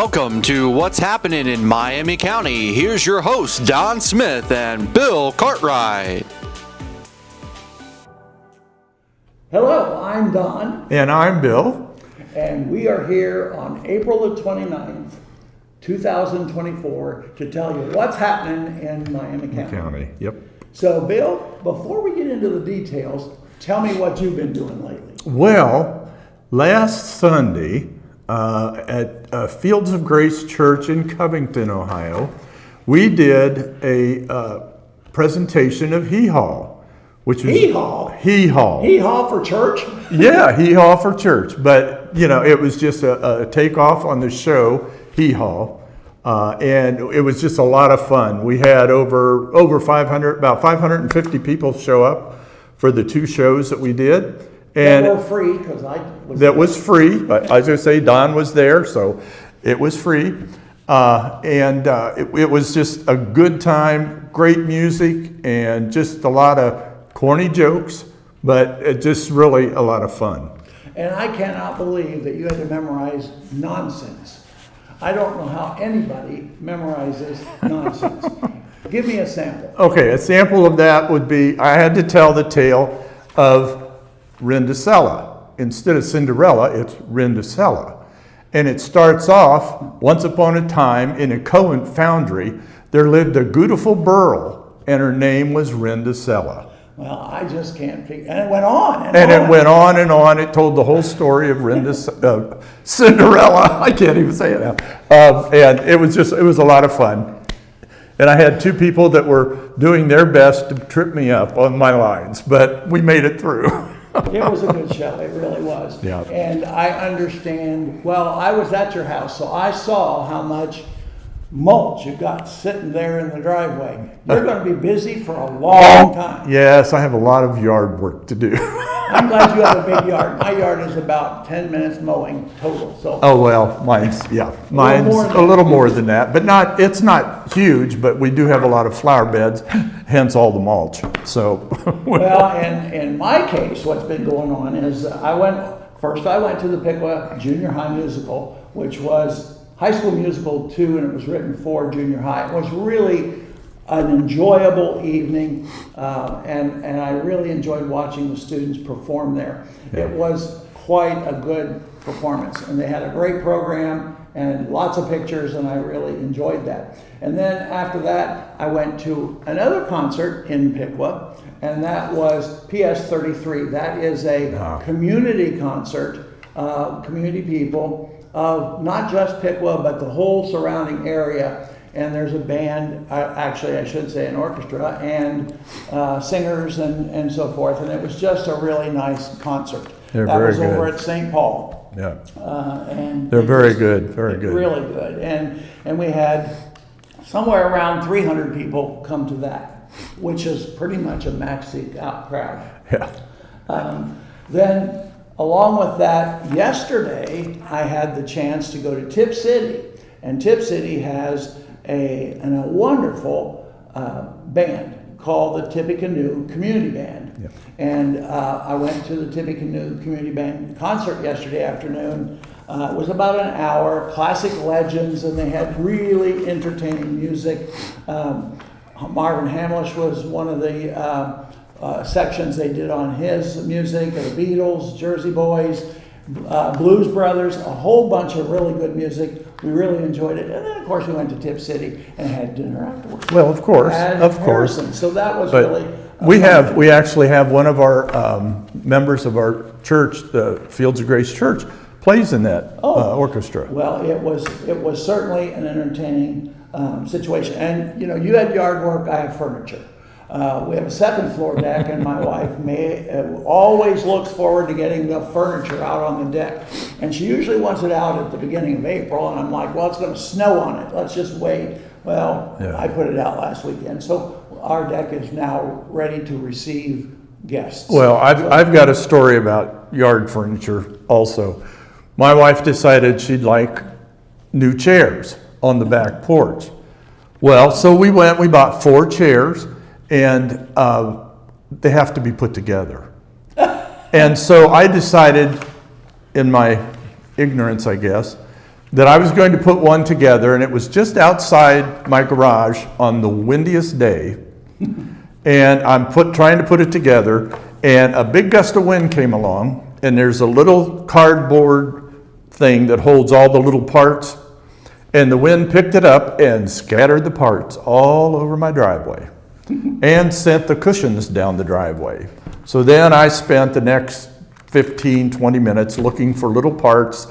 Welcome to What's Happening in Miami County. Here's your hosts, Don Smith and Bill Cartwright. Hello, I'm Don. And I'm Bill. And we are here on April the 29th, 2024 to tell you what's happening in Miami County. Yep. So, Bill, before we get into the details, tell me what you've been doing lately. Well, last Sunday at Fields of Grace Church in Covington, Ohio, we did a presentation of Hee Haw. Which was Hee Haw? Hee Haw. Hee Haw for church? Yeah, Hee Haw for church. But, you know, it was just a takeoff on the show, Hee Haw. And it was just a lot of fun. We had over 500, about 550 people show up for the two shows that we did. And that were free, because I was that was free. But as I say, Don was there, so it was free. It was just a good time, great music, and just a lot of corny jokes, but it just really a lot of fun. And I cannot believe that you had to memorize nonsense. I don't know how anybody memorizes nonsense. Give me a sample. Okay, a sample of that would be, I had to tell the tale of Rindicella. Instead of Cinderella, it's Rindicella. And it starts off, once upon a time in a Cohen foundry, there lived a beautiful girl, and her name was Rindicella. Well, I just can't figure, and it went on and It went on and on. It told the whole story of Cinderella. I can't even say it now. And it was a lot of fun. And I had two people that were doing their best to trip me up on my lines, but we made it through. It was a good show, it really was. Yeah. And I understand, well, I was at your house, so I saw how much mulch you got sitting there in the driveway. You're going to be busy for a long time. Yes, I have a lot of yard work to do. I'm glad you have a big yard. My yard is about 10 minutes mowing total. So. Oh, well, mine's a little more than that, but it's not huge, but we do have a lot of flower beds, hence all the mulch. So. Well, and in my case, what's been going on is I went to the Piqua Junior High Musical, which was High School Musical 2, and it was written for junior high. It was really an enjoyable evening, and I really enjoyed watching the students perform there. Yeah. It was quite a good performance, and they had a great program and lots of pictures, and I really enjoyed that. And then after that, I went to another concert in Piqua, and that was PS33. That is a community concert, community people, of not just Piqua, but the whole surrounding area. And there's a band, actually I should say an orchestra, and singers and so forth. And it was just a really nice concert. They're that very was good. Over at St. Paul. Yeah. And they're very good, very good. Really good. And we had somewhere around 300 people come to that, which is pretty much a maxi out crowd. Yeah. Then, along with that, yesterday I had the chance to go to Tip City, and Tip City has a wonderful band called the Tippecanoe Community Band. Yep. And I went to the Tippecanoe Community Band concert yesterday afternoon. It was about an hour, classic legends, and they had really entertaining music. Marvin Hamlish was one of the sections they did on his music, the Beatles, Jersey Boys, Blues Brothers, a whole bunch of really good music. We really enjoyed it. And then, of course, we went to Tip City and had dinner afterwards. Well, of course. So that was but really... we actually have one of our members of our church, the Fields of Grace Church, plays in that orchestra. Well, it was certainly an entertaining situation. And, you know, you had yard work, I have furniture. We have a second floor deck, and my wife always looks forward to getting the furniture out on the deck. And she usually wants it out at the beginning of April, and I'm like, well, it's going to snow on it. Let's just wait. Well, yeah. I put it out last weekend. So our deck is now ready to receive guests. Well, I've got a story about yard furniture also. My wife decided she'd like new chairs on the back porch. Well, so we bought 4 chairs, and they have to be put together. And so I decided, in my ignorance, I guess, that I was going to put one together, and it was just outside my garage on the windiest day. And I'm trying to put it together, and a big gust of wind came along, and there's a little cardboard thing that holds all the little parts, and the wind picked it up and scattered the parts all over my driveway and sent the cushions down the driveway. So then I spent the next 15, 20 minutes looking for little parts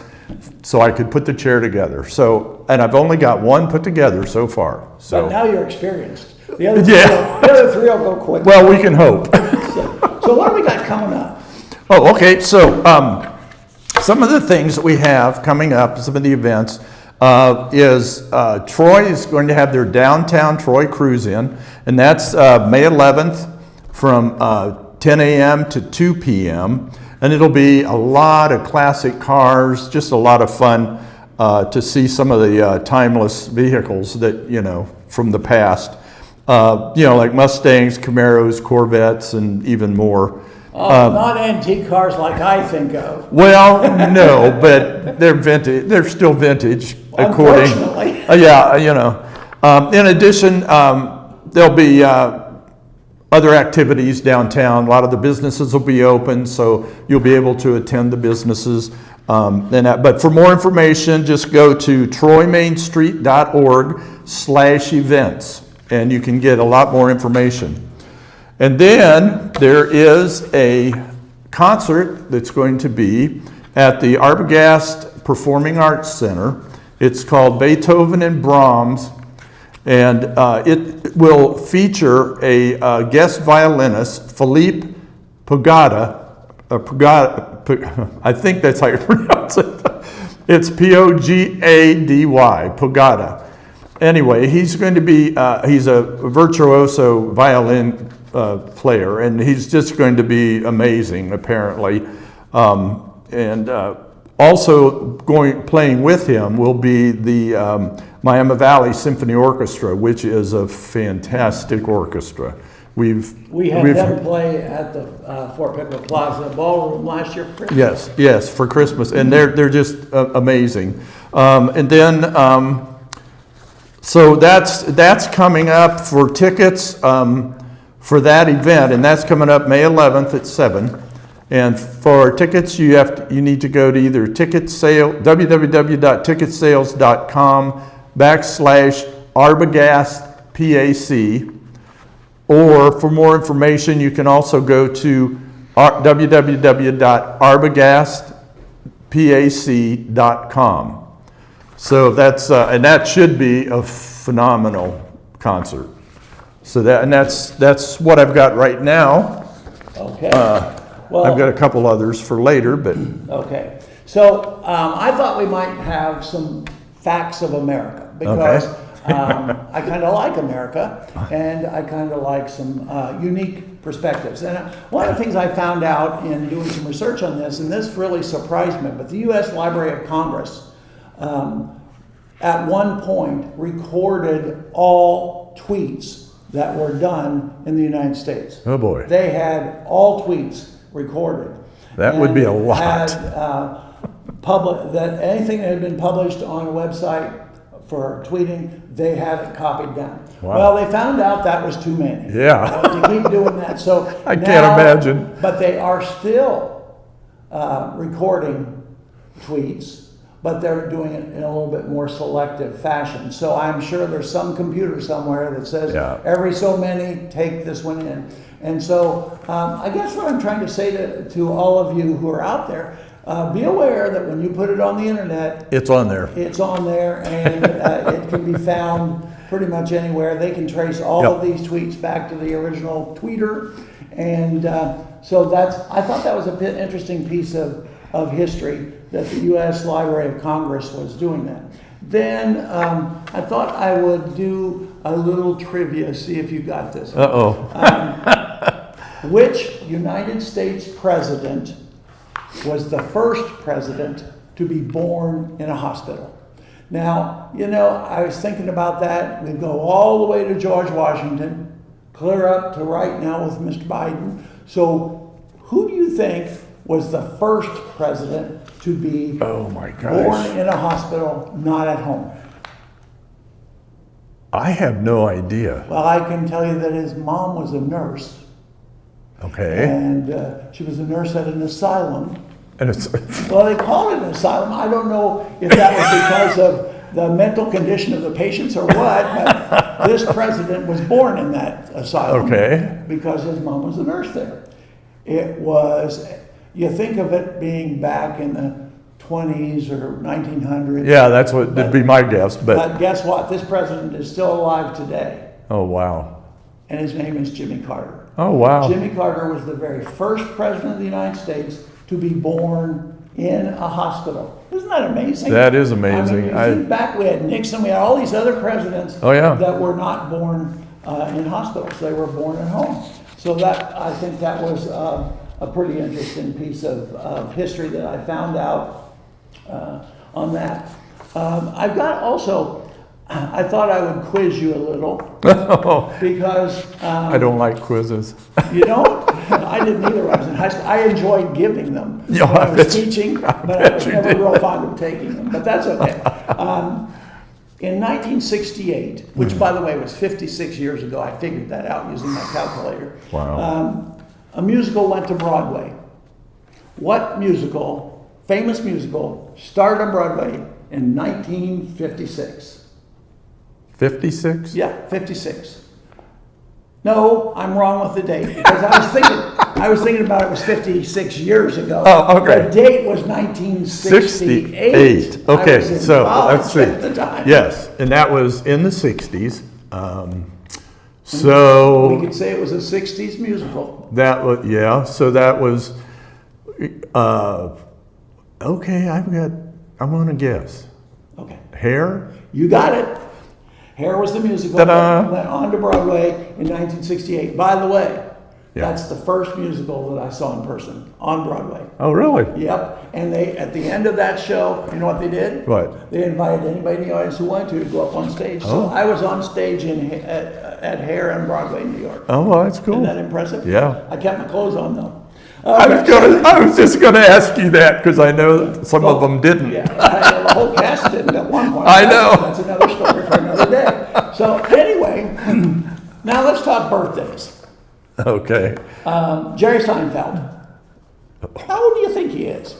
so I could put the chair together. So, and I've only got one put together so far. So But now you're experienced. The other three will go quick. well, we can hope. So what do we got coming up? Oh, okay. So some of the things that we have coming up, some of the events, is Troy is going to have their downtown Troy cruise in, and that's May 11th from 10 a.m. to 2 p.m. And it'll be a lot of classic cars, just a lot of fun to see some of the timeless vehicles that, you know, from the past. You know, like Mustangs, Camaros, Corvettes, and even more. Not antique cars like I think of. Well, no, but they're vintage. They're still vintage, according. Unfortunately. Yeah, you know. In addition, there'll be other activities downtown. A lot of the businesses will be open, so you'll be able to attend the businesses. But for more information, just go to troymainstreet.org/events, and you can get a lot more information. And then there is a concert that's going to be at the Arbogast Performing Arts Center. It's called Beethoven and Brahms, and it will feature a guest violinist, Philippe Pogada. I think that's how you pronounce it. It's P-O-G-A-D-Y, Pogada. Anyway, he's going to be, he's a virtuoso violin player, and he's just going to be amazing, apparently. Also playing with him will be the Miami Valley Symphony Orchestra, which is a fantastic orchestra. We had them play at the Fort Piqua Plaza Ballroom last year for Christmas. Yes, for Christmas, and they're just amazing. So that's coming up for tickets for that event, and that's coming up May 11th at 7. And for tickets, you need to go to either www.ticketsales.com/Arbogast or for more information, you can also go to www.arbogastpac.com. So that's and that should be a phenomenal concert. So that's what I've got right now. Okay. Well, I've got a couple others for later, but okay. So I thought we might have some facts of America because I kind of like America, and I kind of like some unique perspectives. And one of the things I found out in doing some research on this, and this really surprised me, but the U.S. Library of Congress at one point recorded all tweets that were done in the United States. Oh boy. They had all tweets recorded. That would be a lot. That anything that had been published on a website for tweeting, they had it copied down. Wow. Well, they found out that was too many. Yeah. To keep doing that. So I can't imagine. But they are still recording tweets, but they're doing it in a little bit more selective fashion. So I'm sure there's some computer somewhere that says every so many, take this one in. And so I guess what I'm trying to say to all of you who are out there, be aware that when you put it on the internet, it's on there. It's on there, and it can be found pretty much anywhere. They can trace all of these tweets back to the original tweeter. And so I thought that was a bit interesting piece of history that the U.S. Library of Congress was doing that. Then I thought I would do a little trivia, see if you got this. Which United States president was the first president to be born in a hospital? Now, I was thinking about that. We go all the way to George Washington, clear up to right now with Mr. Biden. So who do you think was the first president to be Oh my born gosh. in a hospital, not at home. I have no idea. Well, I can tell you that his mom was a nurse, Okay. and she was a nurse at an asylum. And it's, Well, they call it an asylum. I don't know if that was because of the mental condition of the patients or what, but this president was born in that asylum. Okay. Because his mom was a nurse there. It was, you think of it being back in the 20s or 1900s. yeah, that's what would be my guess, but, But guess what? This president is still alive today, oh, wow. and his name is Jimmy Carter. Oh, wow. Jimmy Carter was the very first president of the United States to be born in a hospital. Isn't that amazing? That is amazing. I mean, you think back, we had Nixon, we had all these other presidents Oh, yeah. that were not born in hospitals. They were born at home. So that, I think that was a pretty interesting piece of history that I found out on that. I've got also, I thought I would quiz you a little because I don't like quizzes. you don't? I didn't either when I was in high school. I enjoyed giving them Yeah, when I I was bet you- teaching, but I bet was you never did. real fond of taking them. But that's okay. In 1968, which by the way was 56 years ago, I figured that out using my calculator. Wow. A musical went to Broadway. What musical, famous musical, started on Broadway in 1956? 56? Yeah, 56. No, I'm wrong with the date because I was thinking about it was 56 years ago. Oh, okay. The date was 1968. 68. Okay, I was in so college let's see. at the time. Yes, and that was in the 60s. We So could say it was a 60s musical. that was, yeah, so that was, okay, I'm gonna guess. Okay, Hair? you got it. Hair was the musical Ta-da. that went on to Broadway in 1968. By the way, Yeah. that's the first musical that I saw in person on Broadway. Oh, really? Yep, and they, at the end of that show, you know what they did? What? They invited anybody in the audience who wanted to go up on stage. So Oh. I was on stage at Hair on Broadway, New York. Oh, well, that's Isn't cool. that impressive? Yeah. I kept my clothes on though. I was just gonna ask you that, because I know that some of them didn't. Yeah, the whole cast didn't at one point. I know. That's another story for another day. So anyway, now let's talk birthdays. Okay. Jerry Seinfeld. How old do you think he is?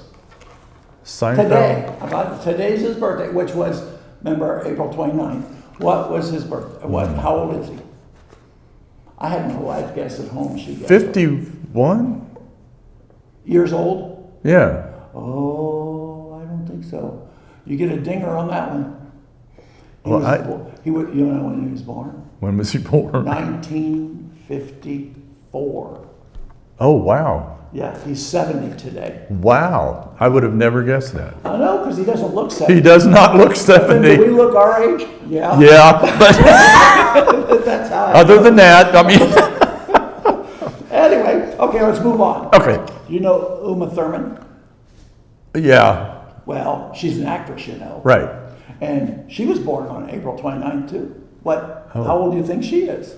Today. Today's his birthday, which was, remember, April 29th. What was his birthday? How old is he? I had my wife guess at home. She guessed. 51? Years old? Yeah. Oh, I don't think so. You get a dinger on that one. Well, He was, you know when he was born? When was he born? 1954. Oh, wow. Yeah, he's 70 today. Wow. I would have never guessed that. I know, because he doesn't look 70. He does not look Then do we 70. look our age? Yeah. Yeah, but That's how I other than that, I mean, Anyway, okay, let's move on. okay. You know Uma Thurman? Yeah, Well, she's an actress, you know. right. And she was born on April 29th, too. What? Oh. How old do you think she is?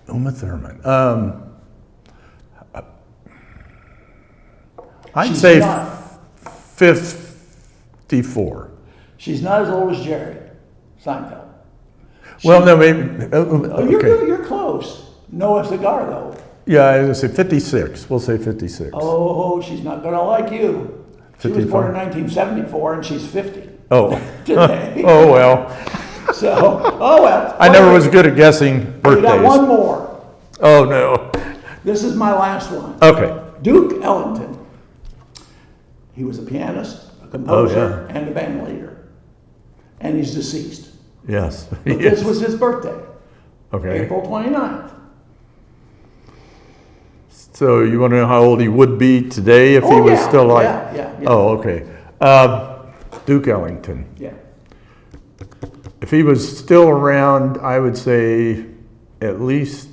Uma Thurman. I'd She's say not. 54. She's not as old as Jerry Seinfeld. Well, no, maybe. Oh, Okay. you're close. Noah Cigar, though. Yeah, I was gonna say 56. We'll say 56. Oh, she's not going to like you. She was born in 55. 1974, and she's 50 Oh. today. Oh, well. So, oh well. I never was good at guessing We got one birthdays. more. Oh, no. This is my last one. Okay. Duke Ellington. He was a pianist, a composer, Oh, and a band leader. And he's deceased. Yes. But this was his birthday, Okay. April 29th. So you want to know how old he would be today if he Oh, was yeah, still alive? yeah. Oh, okay. Duke Ellington. Yeah. If he was still around, I would say at least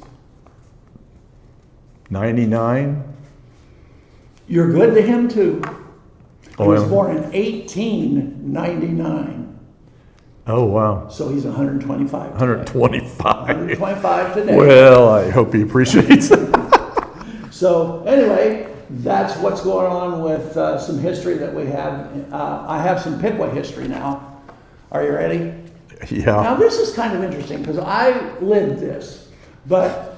99. You're good to him, too. He Oh, was yeah. born in 1899, Oh, wow. so he's 125. 125. 125 today. Well, I hope he appreciates it. So anyway, that's what's going on with some history that we have. I have some Piqua history now. Are you ready? Yeah. Now this is kind of interesting because I lived this, but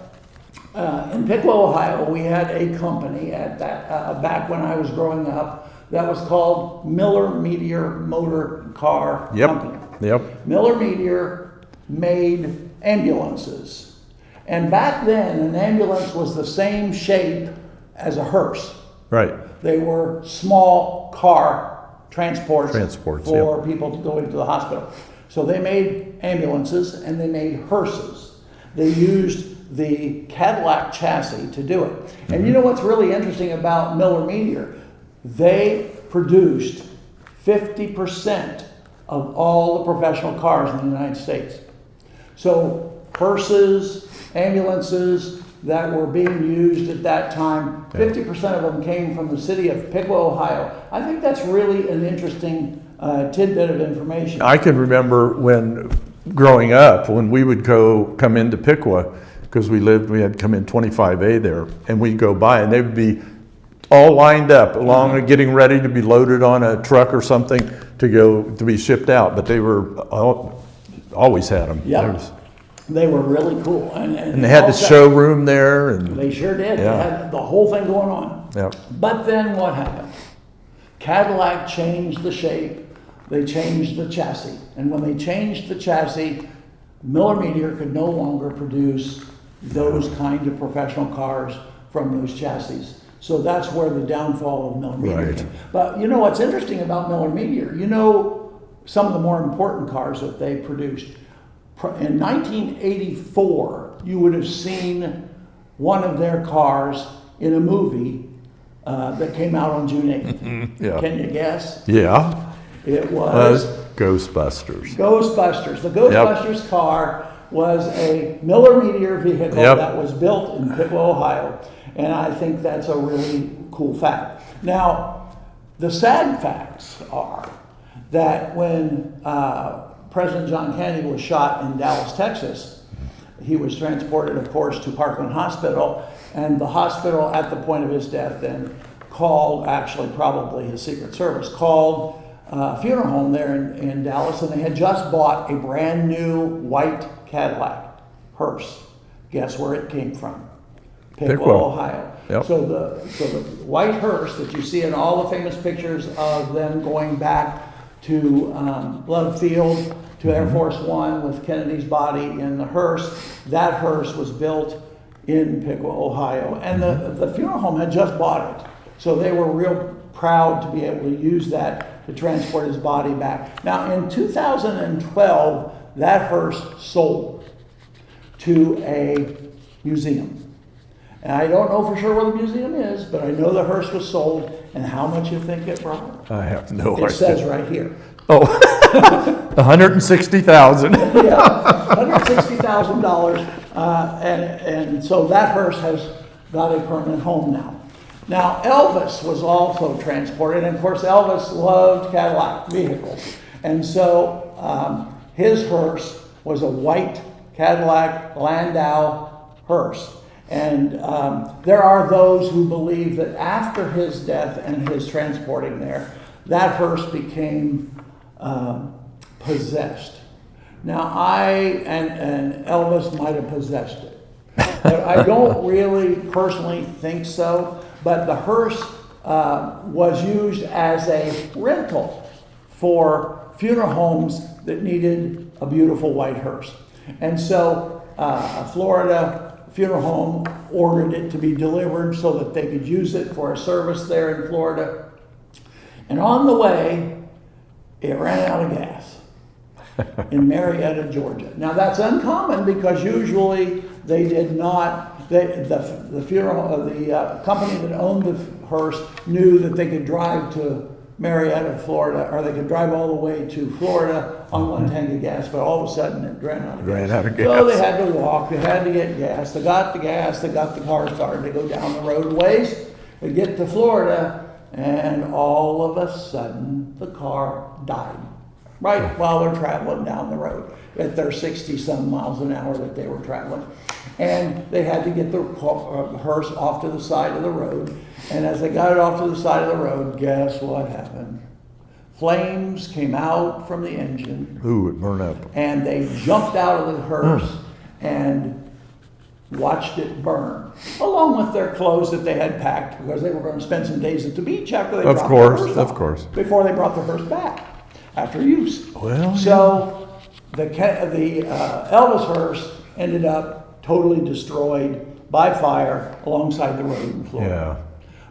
in Piqua, Ohio, we had a company at that back when I was growing up that was called Miller Meteor Motor Car Company. Yep. Miller Meteor made ambulances, and back then an ambulance was the same shape as a hearse. Right. They were small car transports Transports, for people to go into the hospital. So they made ambulances and they made hearses. They used the Cadillac chassis to do it. And you know what's really interesting about Miller Meteor? They produced 50% of all the professional cars in the United States. So hearses, ambulances that were being used at that time, 50% of them came from the city of Piqua, Ohio. I think that's really an interesting tidbit of information. I can remember when growing up, when we would come into Piqua, because we had come in 25A there, and we'd go by and they would be all lined up along getting ready to be loaded on a truck or something to be shipped out, but they were always had them. Yep. They were really cool. And they had the showroom there. And they sure did. Yeah. They had the whole thing going on. Yep. But then what happened? Cadillac changed the shape. They changed the chassis. And when they changed the chassis, Miller Meteor could no longer produce those kind of professional cars from those chassis. So that's where the downfall of Miller Meteor Right. came. But you know what's interesting about Miller Meteor? You know some of the more important cars that they produced. In 1984, you would have seen one of their cars in a movie that came out on June 8th. Yeah. Can you guess? Yeah. It was Ghostbusters. Ghostbusters. The Ghostbusters car was a Miller Meteor vehicle that was built in Piqua, Ohio. And I think that's a really cool fact. Now, the sad facts are that when President John Kennedy was shot in Dallas, Texas, he was transported, of course, to Parkland Hospital, and the hospital at the point of his death then called, actually probably his Secret Service, called a funeral home there in Dallas, and they had just bought a brand new white Cadillac hearse. Guess where it came from? Piqua, Ohio. Yep. So the white hearse that you see in all the famous pictures of them going back to Love Field, to Air Force One with Kennedy's body in the hearse, that hearse was built in Piqua, Ohio. And the funeral home had just bought it. So they were real proud to be able to use that to transport his body back. Now in 2012, that hearse sold to a museum. And I don't know for sure where the museum is, but I know the hearse was sold, and how much you think it brought? I have no idea. It says right here. Oh, $160,000. Yeah, $160,000, and so that hearse has got a permanent home now. Now Elvis was also transported, and of course Elvis loved Cadillac vehicles, and so his hearse was a white Cadillac Landau hearse. And there are those who believe that after his death and his transporting there, that hearse became possessed. Now and Elvis might have possessed it, but I don't really personally think so. But the hearse was used as a rental for funeral homes that needed a beautiful white hearse. And so a Florida funeral home ordered it to be delivered so that they could use it for a service there in Florida. And on the way, it ran out of gas in Marietta, Georgia. Now that's uncommon because usually they did not, the company that owned the hearse knew that they could drive to Marietta, Florida, or they could drive all the way to Florida on one tank of gas, but all of a sudden it ran out of gas. So they had to walk, they had to get gas, they got the gas, they got the car started, they go down the roadways, they get to Florida, and all of a sudden the car died. Right while they're traveling down the road at their 60-some miles an hour that they were traveling. And they had to get the hearse off to the side of the road. And as they got it off to the side of the road, guess what happened? Flames came out from the engine, Ooh, it burned up. and they jumped out of the hearse and watched it burn, along with their clothes that they had packed because they were going to spend some days at the beach after they Of dropped course, the hearse of off, course. before they brought the hearse back after use. Well, So the Elvis hearse ended up totally destroyed by fire alongside the road in Florida. Yeah.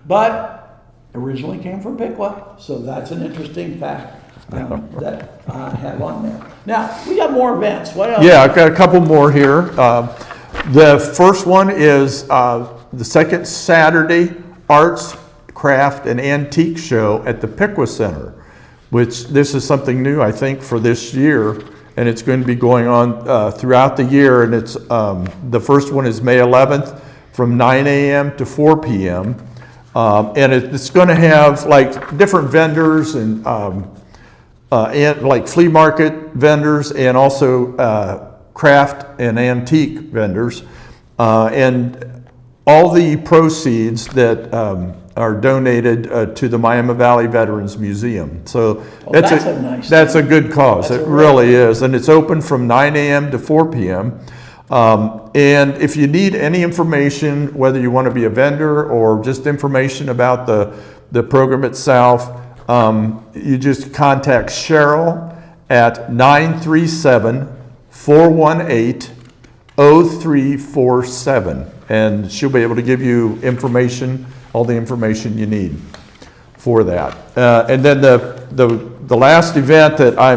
But originally came from Piqua, so that's an interesting fact that I have on there. Now, we got more events. What else? Yeah, I've got a couple more here. The first one is the second Saturday Arts, Craft, and Antique Show at the Piqua Center, which this is something new, I think, for this year, and it's going to be going on throughout the year. And it's the first one is May 11th from 9 a.m. to 4 p.m. And it's going to have like different vendors and like flea market vendors and also craft and antique vendors. And all the proceeds that are donated to the Miami Valley Veterans Museum. So that's a nice that's a good cause. That's It a really is. And it's open from 9 a.m. to 4 p.m. And if you need any information, whether you want to be a vendor or just information about the program itself, you just contact Cheryl at 937-418-0347. And she'll be able to give you information, all the information you need for that. And then the last event that I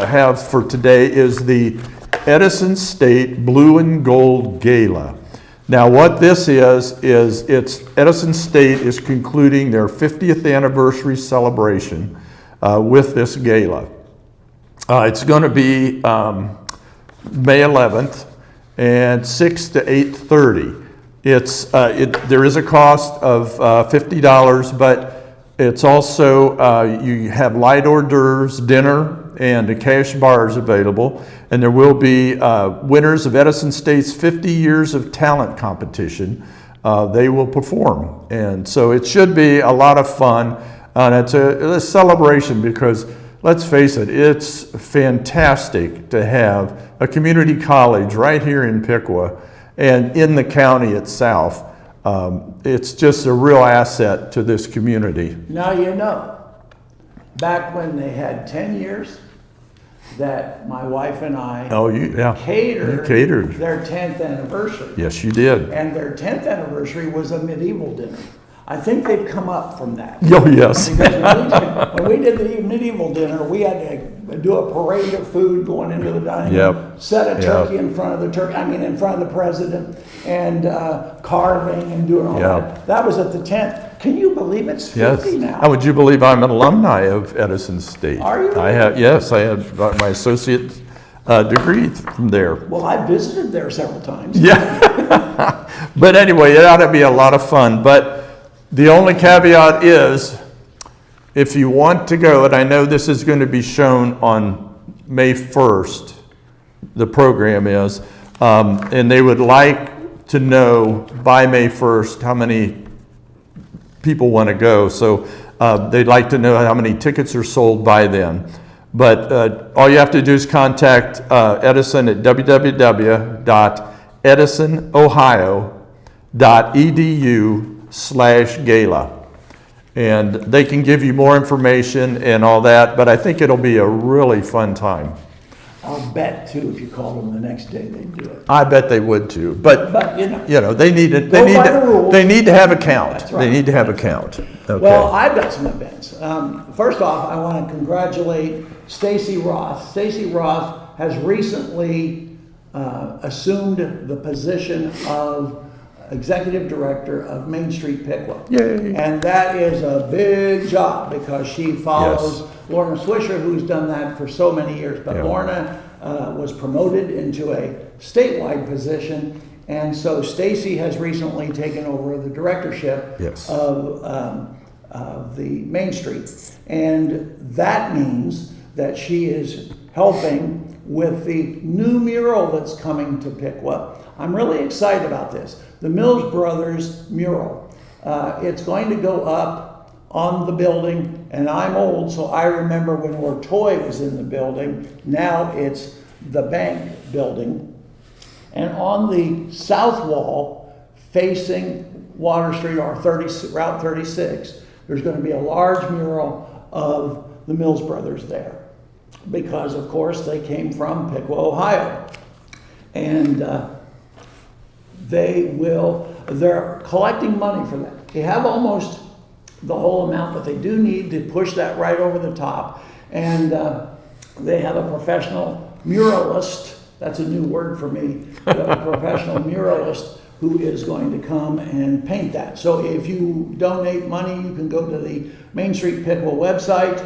have for today is the Edison State Blue and Gold Gala. Now what this is it's Edison State is concluding their 50th anniversary celebration with this gala. It's going to be May 11th and 6 to 8:30. There is a cost of $50, but it's also, you have light hors d'oeuvres, dinner, and the cash bars available. And there will be winners of Edison State's 50 Years of Talent competition. They will perform. And so it should be a lot of fun. And it's a celebration because, let's face it, it's fantastic to have a community college right here in Piqua and in the county itself. It's just a real asset to this community. Now you know, back when they had 10 years, that my wife and I catered their 10th anniversary. Yes, you did. And their 10th anniversary was a medieval dinner. I think they've come up from that. Oh, yes. Because when we did the medieval dinner, we had to do a parade of food going into the dining room, set a turkey in front of the in front of the president, and carving and doing all that. That was at the 10th. Can you believe it's 50 now? How would you believe I'm an alumni of Edison State? Are you? I have my associate degree from there. Well, I visited there several times. Yeah. But anyway, it ought to be a lot of fun. But the only caveat is, if you want to go, and I know this is going to be shown on May 1st, the program is, and they would like to know by May 1st how many people want to go. So they'd like to know how many tickets are sold by then. But all you have to do is contact Edison at www.edisonohio.edu/gala. And they can give you more information and all that, but I think it'll be a really fun time. I'll bet too, if you called them the next day, they'd do it. I bet they would too, but you know, they need to have a count. That's right. They need to have a count. Okay. Well, I've got some events. First off, I want to congratulate Stacy Roth. Stacy Roth has recently assumed the position of Executive Director of Main Street Piqua. Yay. And that is a big job because she follows Lorna Swisher, who's done that for so many years. But Lorna was promoted into a statewide position. And so Stacy has recently taken over the directorship of the Main Street. And that means that she is helping with the new mural that's coming to Piqua. I'm really excited about this. The Mills Brothers mural. It's going to go up on the building, and I'm old, so I remember when Lortoy was in the building. Now it's the bank building. And on the south wall, facing Water Street or Route 36, there's going to be a large mural of the Mills brothers there. Because, of course, they came from Piqua, Ohio. And they're collecting money for that. They have almost the whole amount, but they do need to push that right over the top. And they have a professional muralist, that's a new word for me, a professional muralist who is going to come and paint that. So if you donate money, you can go to the Main Street Piqua website.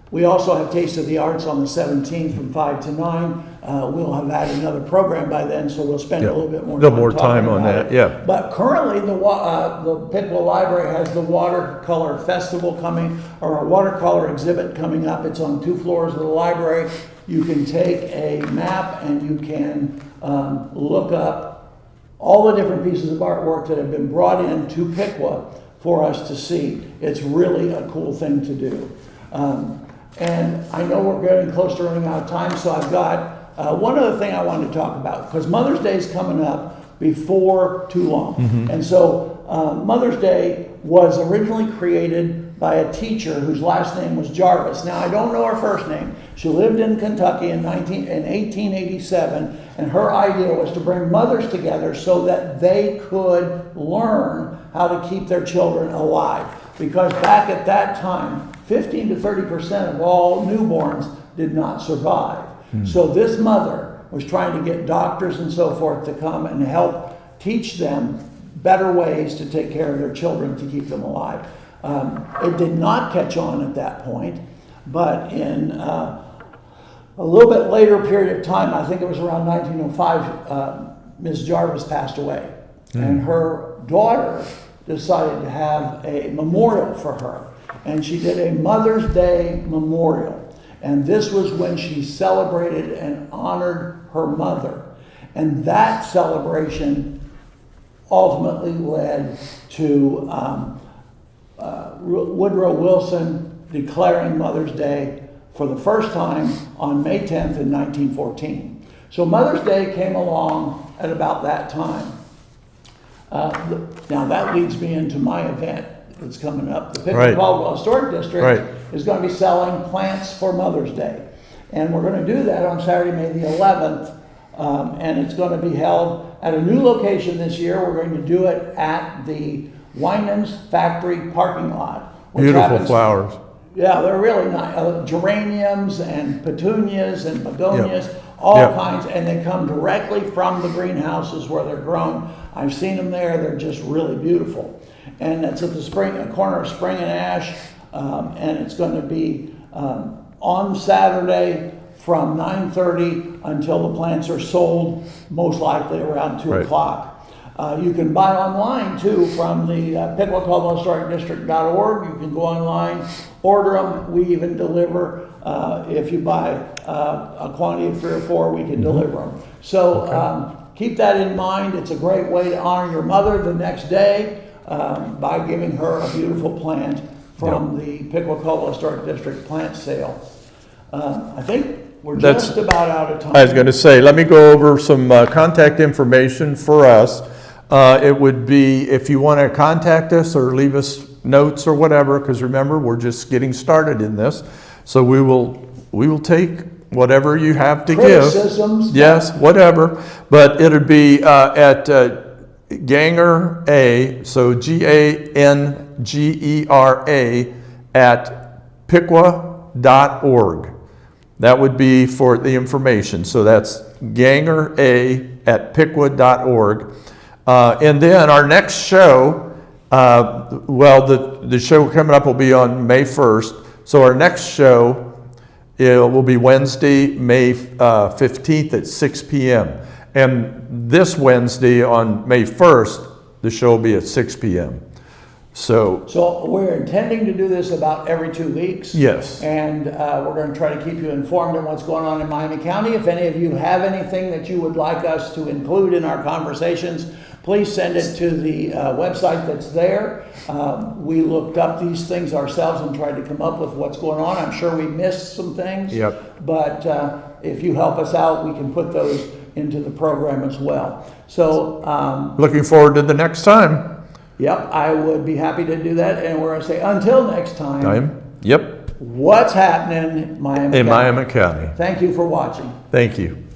We also have Taste of the Arts on the 17th from 5 to 9. We'll have had another program by then, so we'll spend a little bit more time on that. Yeah. But currently, the Piqua Library has the watercolor festival coming, or a watercolor exhibit coming up. It's on 2 floors of the library. You can take a map and you can look up all the different pieces of artwork that have been brought in to Piqua for us to see. It's really a cool thing to do. And I know we're getting close to running out of time, so I've got one other thing I wanted to talk about, because Mother's Day is coming up before too long. And so Mother's Day was originally created by a teacher whose last name was Jarvis. Now, I don't know her first name. She lived in Kentucky in 1887, and her idea was to bring mothers together so that they could learn how to keep their children alive. Because back at that time, 15 to 30% of all newborns did not survive. So this mother was trying to get doctors and so forth to come and help teach them better ways to take care of their children to keep them alive. It did not catch on at that point, but in a little bit later period of time, I think it was around 1905, Ms. Jarvis passed away. And her daughter decided to have a memorial for her. And she did a Mother's Day memorial. And this was when she celebrated and honored her mother. And that celebration ultimately led to Woodrow Wilson declaring Mother's Day for the first time on May 10th in 1914. So Mother's Day came along at about that time. Now that leads me into my event that's coming up. The Piqua Caldwell Historic District is going to be selling plants for Mother's Day. And we're going to do that on Saturday, May the 11th. And it's going to be held at a new location this year. We're going to do it at the Winans Factory parking lot. Beautiful flowers. Yeah, they're really nice. Geraniums and petunias and begonias, all kinds. And they come directly from the greenhouses where they're grown. I've seen them there. They're just really beautiful. And it's at the corner of Spring and Ash. And it's going to be on Saturday from 9:30 until the plants are sold, most likely around 2 o'clock. You can buy online too from the Piqua Caldwell Historic District.org. You can go online, order them. We even deliver. If you buy a quantity of 3 or 4, we can deliver them. So keep that in mind. It's a great way to honor your mother the next day by giving her a beautiful plant from the Piqua Caldwell Historic District plant sale. I think we're just about out of time. I was going to say, let me go over some contact information for us. It would be, if you want to contact us or leave us notes or whatever, because remember, we're just getting started in this. So we will take whatever you have to Criticisms. give. Yes, whatever. But it'll be at Ganger A, so GANGERA at Piqua.org. That would be for the information. So that's Ganger A at Piqua.org. And then our next show, the show coming up will be on May 1st. So our next show will be Wednesday, May 15th at 6 p.m. And this Wednesday on May 1st, the show will be at 6 p.m. So we're intending to do this about every 2 weeks. Yes. And we're going to try to keep you informed on what's going on in Miami County. If any of you have anything that you would like us to include in our conversations, please send it to the website that's there. We looked up these things ourselves and tried to come up with what's going on. I'm sure we missed some things. Yep. But if you help us out, we can put those into the program as well. So, Looking forward to the next time. yep, I would be happy to do that. And we're going to say, until next time, Yep. what's happening in Miami In County? Miami County. Thank you for watching. Thank you.